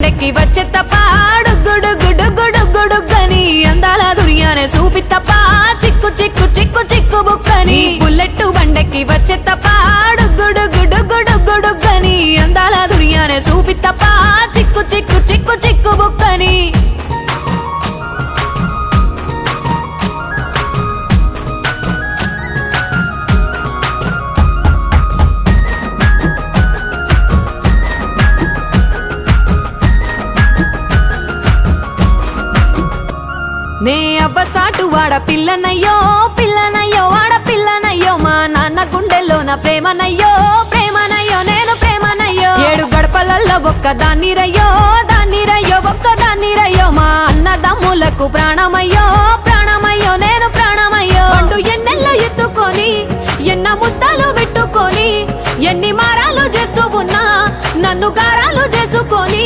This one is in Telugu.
బండెక్కి వచ్చే తప్ప గుడుగుడుగుడుగుడుగుడుగని అందాల దుర్యానే చూపి తప్ప చిక్కు చిక్కు చిక్కు చిక్కు బుక్కని బుల్లెట్ బండెక్కి వచ్చే తప్ప గుడుగుడుగుడుగుడుగని అందాల దుర్యానే చూపి తప్ప చిక్కు చిక్కు చిక్కు చిక్కు బుక్కని నే అబ్బసాటు వాడ పిల్లనయ్యో పిల్లనయ్యో వాడ పిల్లనయ్యో మా నాన్న గుండెల్లోన ప్రేమనయ్యో ప్రేమనయ్యో నేను ప్రేమనయ్యో 7 గడపలల్లో ఒక్కదాన్ని రయ్యో దాన్ని రయ్యో ఒక్కదాన్ని రయ్యో మా అన్నదమ్ములకు ప్రాణమయ్యో ప్రాణమయ్యో నేను ప్రాణమయ్యో అంటూ ఎన్నెల్లో ఎత్తుకొని ఎన్న ముద్దలు పెట్టుకొని ఎన్ని మారాలు చేస్తూ ఉన్నా నన్ను గారాలు చేసుకొని